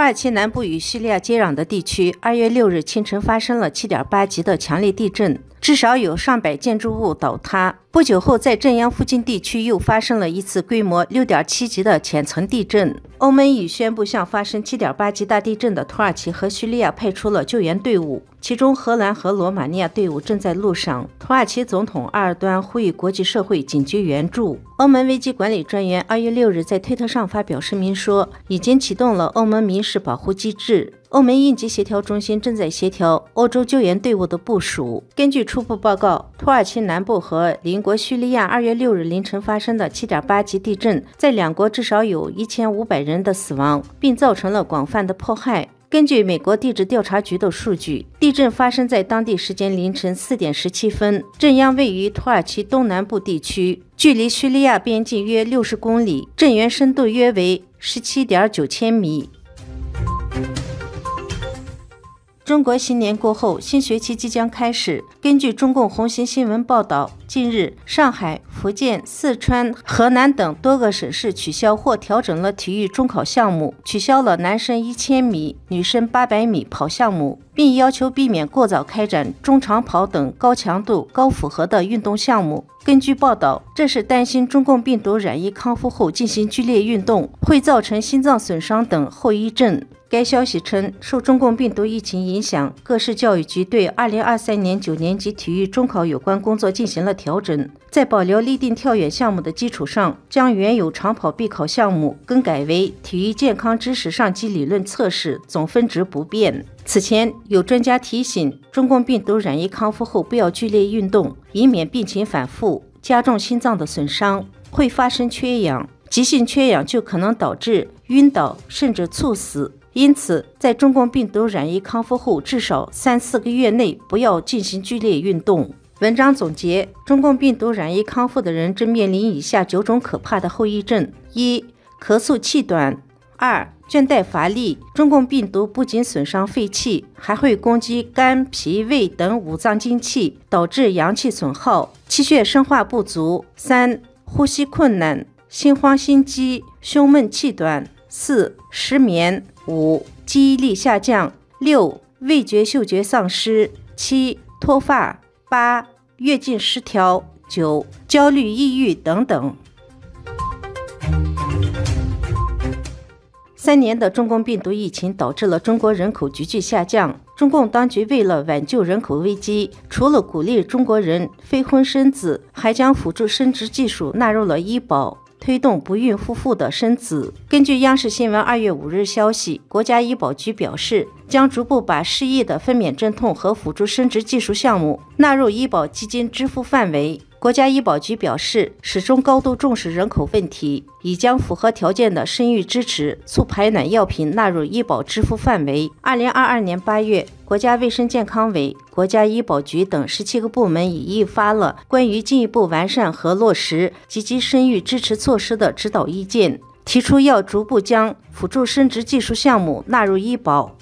耳其南部与叙利亚接壤的地区2月6日清晨发生了 7.8 级的强烈地震，至少有上百建筑物倒塌。不久后，在震央附近地区又发生了一次规模 6.7 级的浅层地震。欧盟已宣布向发生 7.8 级大地震的土耳其和叙利亚派出了救援队伍，其中荷兰和罗马尼亚队伍正在路上。土耳其总统埃尔多安呼吁国际社会紧急援助。欧盟危机管理专员2月6日在推特上发表声明说，已经启动了欧盟民事保护机制。欧盟应急协调中心正在协调欧洲救援队伍的部署。根据初步报告，土耳其南部和邻国叙利亚2月6日凌晨发生的 7.8 级地震，在两国至少有1500人的死亡，并造成了广泛的迫害。根据美国地质调查局的数据，地震发生在当地时间凌晨4点17分，震央位于土耳其东南部地区，距离叙利亚边境约60公里，震源深度约为 17.9千米。中国新年过后，新学期即将开始。根据中共红星新闻报道，近日上海、福建、四川、河南等多个省市取消或调整了体育中考项目，取消了男生1000米、女生800米跑项目，并要求避免过早开展中长跑等高强度、高负荷的运动项目。根据报道，这是担心中共病毒染疫康复后进行剧烈运动会造成心脏损伤等后遗症。该消息称，受中共病毒疫情影响，各市教育局对2023年9年级体育中考有关工作进行了调整，在保留立定跳远项目的基础上，将原有长跑必考项目更改为体育健康知识上机理论测试，总分值不变。此前，有专家提醒，中共病毒染疫康复后不要剧烈运动，以免病情反复，加重心脏的损伤，会发生缺氧，急性缺氧就可能导致晕倒甚至猝死。因此，在中共病毒染疫康复后至少3-4个月内不要进行剧烈运动。文章总结，中共病毒染疫康复的人正面临以下9种可怕的后遗症： 1. 咳嗽气短； 2. 倦怠乏力。中共病毒不仅损伤肺气，还会攻击肝、脾、胃等五脏精气，导致阳气损耗，气血生化不足。 3. 呼吸困难、心慌心悸、胸闷气短。 4. 失眠。 5. 记忆力下降。 6. 味觉嗅觉丧失。 7. 脱发。 8. 月经失调。 9. 焦虑抑郁等等。3年的中共病毒疫情导致了中国人口急剧下降。中共当局为了挽救人口危机，除了鼓励中国人非婚生子，还将辅助生殖技术纳入了医保，推动不孕夫妇的生子。根据央视新闻2月5日消息，国家医保局表示，将逐步把失忆的分娩镇痛和辅助生殖技术项目纳入医保基金支付范围。国家医保局表示，始终高度重视人口问题，已将符合条件的生育支持、促排卵药品纳入医保支付范围。2022年8月，国家卫生健康委、国家医保局等17个部门已印发了关于进一步完善和落实积极生育支持措施的指导意见，提出要逐步将辅助生殖技术项目纳入医保。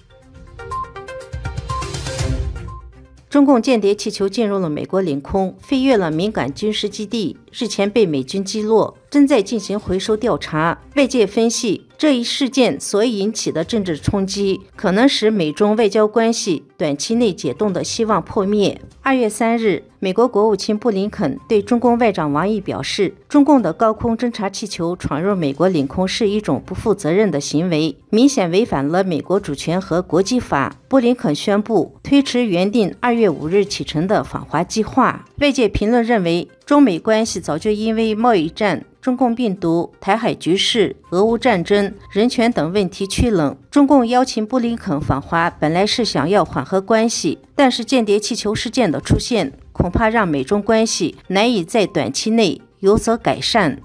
中共间谍气球进入了美国领空，飞越了敏感军事基地，日前被美军击落，正在进行回收调查。外界分析，这一事件所引起的政治冲击，可能使美中外交关系短期内解冻的希望破灭。2月3日，美国国务卿布林肯对中共外长王毅表示，中共的高空侦察气球闯入美国领空是一种不负责任的行为，明显违反了美国主权和国际法。布林肯宣布推迟原定2月5日启程的访华计划。外界评论认为，中美关系早就因为贸易战、中共病毒、台海局势、俄乌战争、人权等问题趋冷。中共邀请布林肯访华，本来是想要缓和关系，但是间谍气球事件的出现，恐怕让美中关系难以在短期内有所改善。